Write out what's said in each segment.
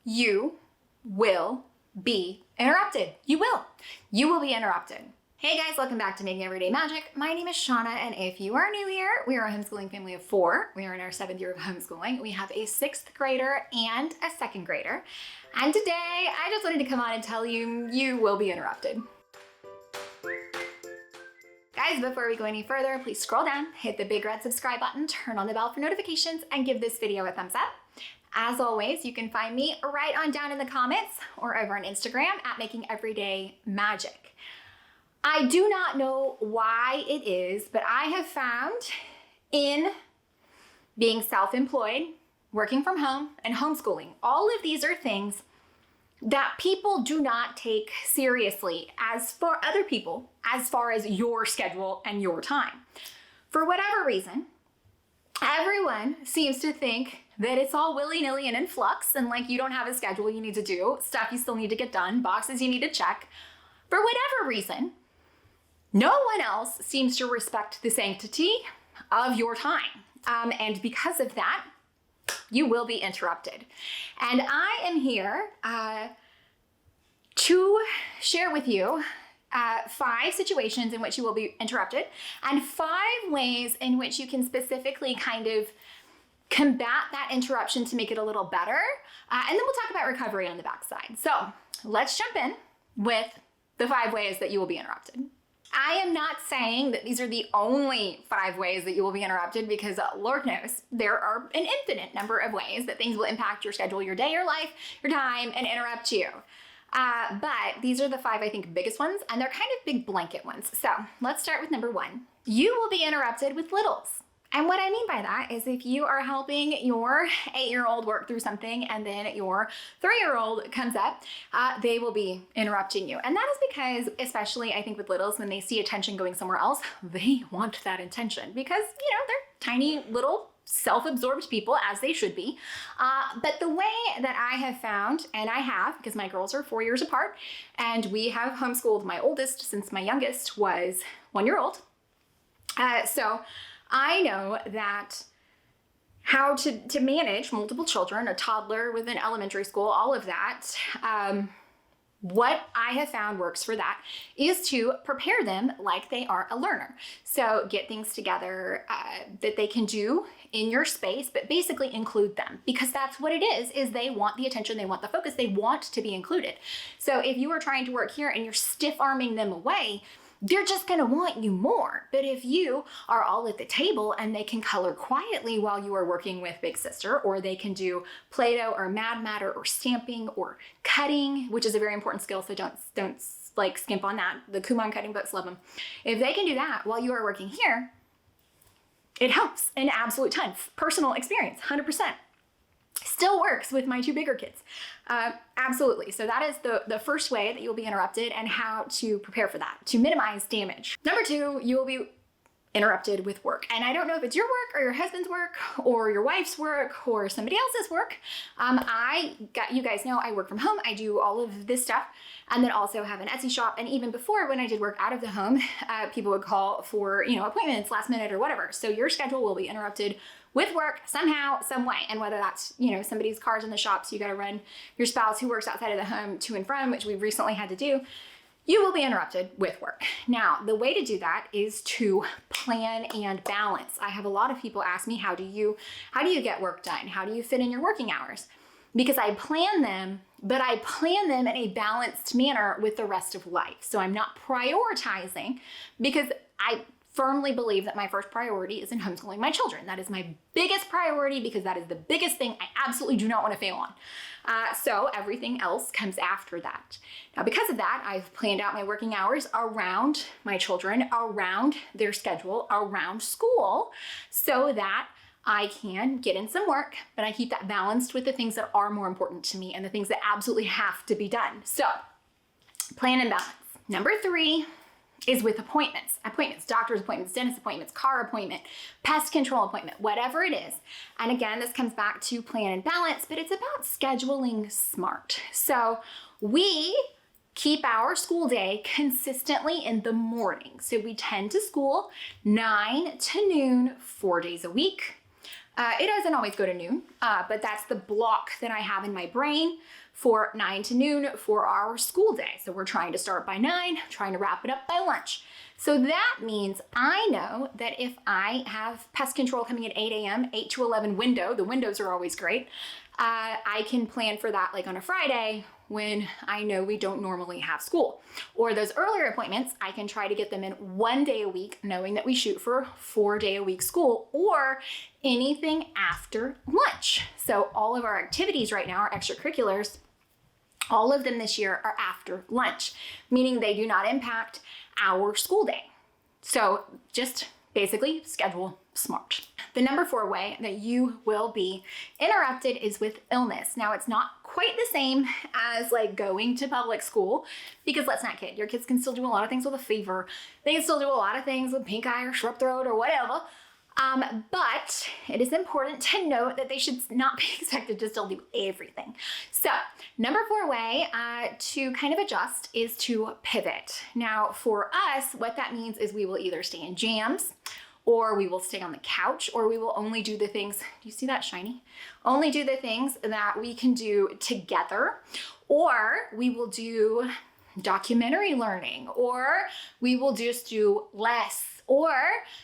you will be interrupted. You will. You will be interrupted. Hey guys, welcome back to Making Everyday Magic. My name is Shauna, and if you are new here, we are a homeschooling family of 4. We are in our 7th year of homeschooling. We have a 6th grader and a 2nd grader. And today, I just wanted to come on and tell you, you will be interrupted. Guys, before we go any further, please scroll down, hit the big red subscribe button, turn on the bell for notifications, and give this video a thumbs up. As always, you can find me right on down in the comments or over on Instagram at Making Everyday Magic. I do not know why it is, but I have found in being self-employed, working from home, and homeschooling, all of these are things that people do not take seriously as for other people, as far as your schedule and your time. For whatever reason, everyone seems to think that it's all willy-nilly and in flux, and like you don't have a schedule you need to do, stuff you still need to get done, boxes you need to check. For whatever reason, no one else seems to respect the sanctity of your time. And because of that, you will be interrupted. And I am here to share with you 5 situations in which you will be interrupted and 5 ways in which you can specifically kind of combat that interruption to make it a little better. And then we'll talk about recovery on the backside. So let's jump in with the 5 ways that you will be interrupted. I am not saying that these are the only 5 ways that you will be interrupted, because Lord knows there are an infinite number of ways that things will impact your schedule, your day, your life, your time, and interrupt you. But these are the 5, I think, biggest ones, and they're kind of big blanket ones. So let's start with number 1. You will be interrupted with littles. And what I mean by that is if you are helping your 8-year-old work through something and then your 3-year-old comes up, they will be interrupting you. And that is because, especially I think with littles, when they see attention going somewhere else, they want that attention because, you know, they're tiny little self-absorbed people, as they should be. But the way that I have found, and I have, because my girls are 4 years apart, and we have homeschooled my oldest since my youngest was 1-year-old. So I know that how to manage multiple children, a toddler with an elementary school, all of that, what I have found works for that is to prepare them like they are a learner. So get things together that they can do in your space, but basically include them, because that's what it is they want the attention, they want the focus, they want to be included. So if you are trying to work here and you're stiff-arming them away, they're just gonna want you more. But if you are all at the table and they can color quietly while you are working with Big Sister, or they can do Play-Doh or Mad Matter or stamping or cutting, which is a very important skill, so don't like skimp on that. The Kumon cutting books, love them. If they can do that while you are working here, it helps an absolute ton. Personal experience, 100%. Still works with my 2 bigger kids. Absolutely. So that is the first way that you'll be interrupted and how to prepare for that, to minimize damage. Number 2, you will be interrupted with work. And I don't know if it's your work or your husband's work or your wife's work or somebody else's work. You guys know I work from home. I do all of this stuff, and then also have an Etsy shop. And even before, when I did work out of the home, people would call for, you know, appointments last minute or whatever. So your schedule will be interrupted with work somehow, some way. And whether that's, you know, somebody's car's in the shop, so you got to run your spouse who works outside of the home to and from, which we've recently had to do, you will be interrupted with work. Now, the way to do that is to plan and balance. I have a lot of people ask me, how do you get work done? How do you fit in your working hours? Because I plan them, but I plan them in a balanced manner with the rest of life. So I'm not prioritizing, because I firmly believe that my first priority is in homeschooling my children. That is my biggest priority, because that is the biggest thing I absolutely do not want to fail on. So everything else comes after that. Now, because of that, I've planned out my working hours around my children, around their schedule, around school, so that I can get in some work, but I keep that balanced with the things that are more important to me and the things that absolutely have to be done. So plan and balance. Number 3 is with appointments, doctor's appointments, dentist appointments, car appointment, pest control appointment, whatever it is. And again, this comes back to plan and balance, but it's about scheduling smart. So we keep our school day consistently in the morning. So we tend to school 9 to noon, 4 days a week. It doesn't always go to noon, but that's the block that I have in my brain for 9 to noon for our school day. So we're trying to start by 9, trying to wrap it up by lunch. So that means I know that if I have pest control coming at 8 a.m., 8 to 11 window, the windows are always great, I can plan for that like on a Friday when I know we don't normally have school. Or those earlier appointments, I can try to get them in 1 day a week, knowing that we shoot for 4-day-a-week school, or anything after lunch. So all of our activities right now, our extracurriculars, all of them this year are after lunch, meaning they do not impact our school day. So just basically schedule smart. The number 4 way that you will be interrupted is with illness. Now, it's not quite the same as like going to public school, because let's not kid, your kids can still do a lot of things with a fever. They can still do a lot of things with pink eye or strep throat or whatever. But it is important to note that they should not be expected to still do everything. So number 4 way to kind of adjust is to pivot. Now for us, what that means is we will either stay in jams, or we will stay on the couch, or we will only do the things, do you see that shiny? Only do the things that we can do together, or we will do documentary learning, or we will just do less, or,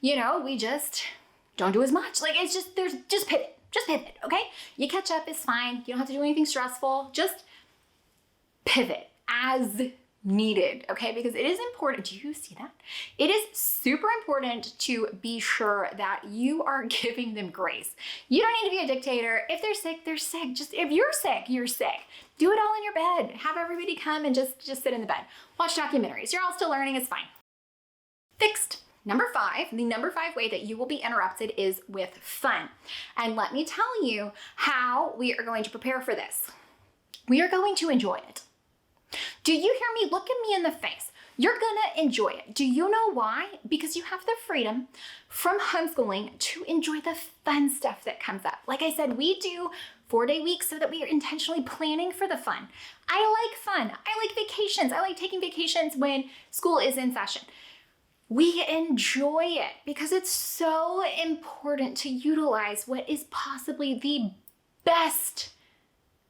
you know, we just don't do as much. Like it's just, just pivot, okay? You catch up, it's fine. You don't have to do anything stressful. Just pivot as needed, okay? Because it is important. Do you see that? It is super important to be sure that you are giving them grace. You don't need to be a dictator. If they're sick, they're sick. Just if you're sick, you're sick. Do it all in your bed. Have everybody come and just sit in the bed. Watch documentaries. You're all still learning. It's fine. Fixed. Number 5, the number 5 way that you will be interrupted is with fun. And let me tell you how we are going to prepare for this. We are going to enjoy it. Do you hear me? Look at me in the face. You're gonna enjoy it. Do you know why? Because you have the freedom from homeschooling to enjoy the fun stuff that comes up. Like I said, we do 4-day weeks so that we are intentionally planning for the fun. I like fun. I like vacations. I like taking vacations when school is in session. We enjoy it because it's so important to utilize what is possibly the best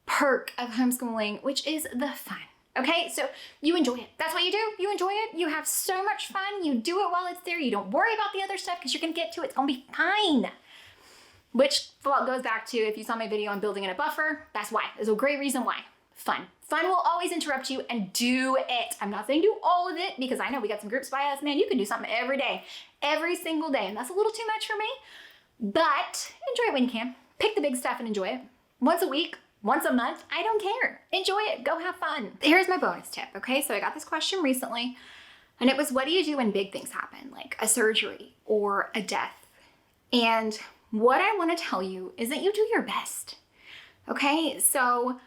perk of homeschooling, which is the fun. Okay, so you enjoy it. That's what you do. You enjoy it. You have so much fun. You do it while it's there. You don't worry about the other stuff because you're going to get to it. It's going to be fine. Which goes back to, if you saw my video on building in a buffer, that's why. There's a great reason why. Fun. Fun will always interrupt you, and do it. I'm not saying do all of it, because I know we got some groups by us. Man, you can do something every day, every single day, and that's a little too much for me. But enjoy it when you can. Pick the big stuff and enjoy it. Once a week, once a month, I don't care. Enjoy it. Go have fun. Here's my bonus tip, okay? So I got this question recently, and it was, what do you do when big things happen, like a surgery or a death? And what I want to tell you is that you do your best, okay? So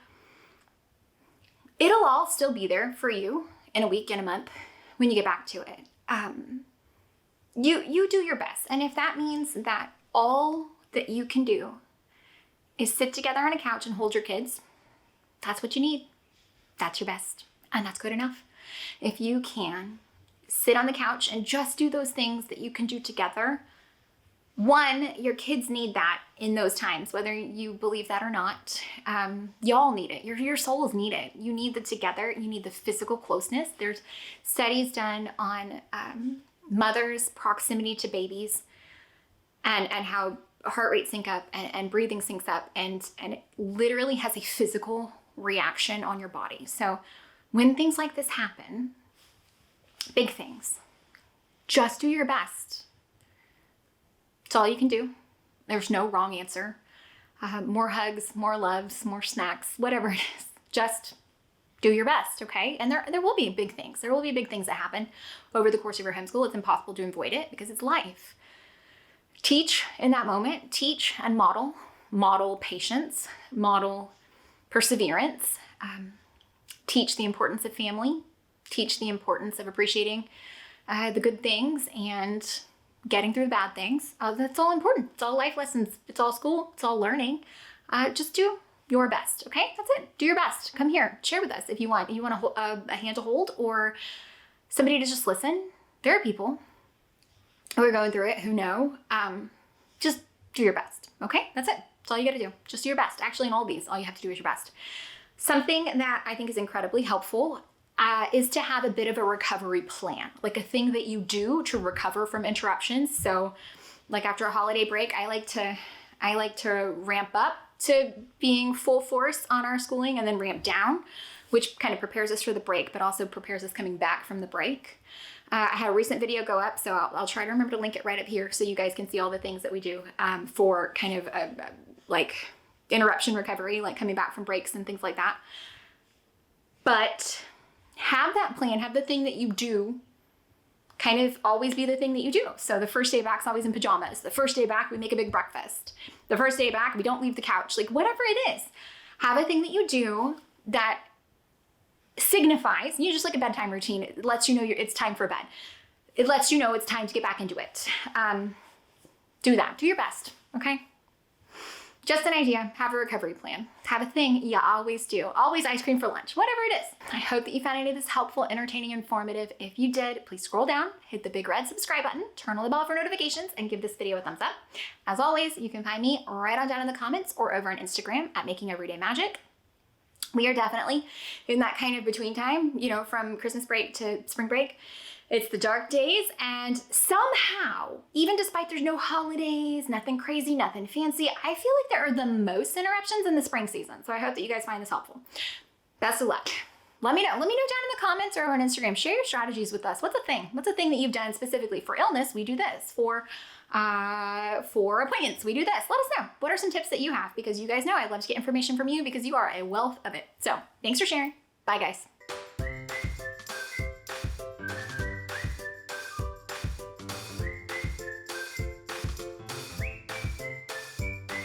it'll all still be there for you in a week, in a month, when you get back to it. You do your best. And if that means that all that you can do is sit together on a couch and hold your kids, that's what you need. That's your best. And that's good enough. If you can sit on the couch and just do those things that you can do together, one, your kids need that in those times, whether you believe that or not. Y'all need it. Your souls need it. You need the together. You need the physical closeness. There's studies done on mothers' proximity to babies and how heart rate sync up and breathing syncs up, and it literally has a physical reaction on your body. So when things like this happen, big things, just do your best. It's all you can do. There's no wrong answer. More hugs, more loves, more snacks, whatever it is. Just do your best, okay? And there will be big things. There will be big things that happen over the course of your homeschool. It's impossible to avoid it because it's life. Teach in that moment. Teach and model. Model patience. Model perseverance. Teach the importance of family. Teach the importance of appreciating the good things and getting through the bad things. That's all important. It's all life lessons. It's all school. It's all learning. Just do your best, okay? That's it. Do your best. Come here. Share with us if you want. You want a hand to hold or somebody to just listen. There are people who are going through it who know. Just do your best. Okay, that's it. That's all you gotta do. Just do your best. Actually, in all these, all you have to do is your best. Something that I think is incredibly helpful is to have a bit of a recovery plan, like a thing that you do to recover from interruptions. So like after a holiday break, I like to ramp up to being full force on our schooling and then ramp down, which kind of prepares us for the break, but also prepares us coming back from the break. I had a recent video go up, so I'll try to remember to link it right up here so you guys can see all the things that we do for kind of like interruption recovery, like coming back from breaks and things like that. But have that plan, have the thing that you do kind of always be the thing that you do. So the first day back's always in pajamas. The first day back, we make a big breakfast. The first day back, we don't leave the couch. Like whatever it is, have a thing that you do that signifies, just like a bedtime routine. It lets you know it's time for bed. It lets you know it's time to get back into it. Do that. Do your best, okay? Just an idea. Have a recovery plan. Have a thing you always do. Always ice cream for lunch, whatever it is. I hope that you found any of this helpful, entertaining, informative. If you did, please scroll down, hit the big red subscribe button, turn on the bell for notifications, and give this video a thumbs up. As always, you can find me right on down in the comments or over on Instagram at Making Everyday Magic. We are definitely in that kind of between time, from Christmas break to spring break. It's the dark days, and somehow, even despite there's no holidays, nothing crazy, nothing fancy, I feel like there are the most interruptions in the spring season. So I hope that you guys find this helpful. Best of luck. Let me know down in the comments or on Instagram. Share your strategies with us. What's a thing? What's a thing that you've done specifically for illness? We do this. For appointments, we do this. Let us know. What are some tips that you have? Because you guys know I love to get information from you because you are a wealth of it. So thanks for sharing. Bye, guys.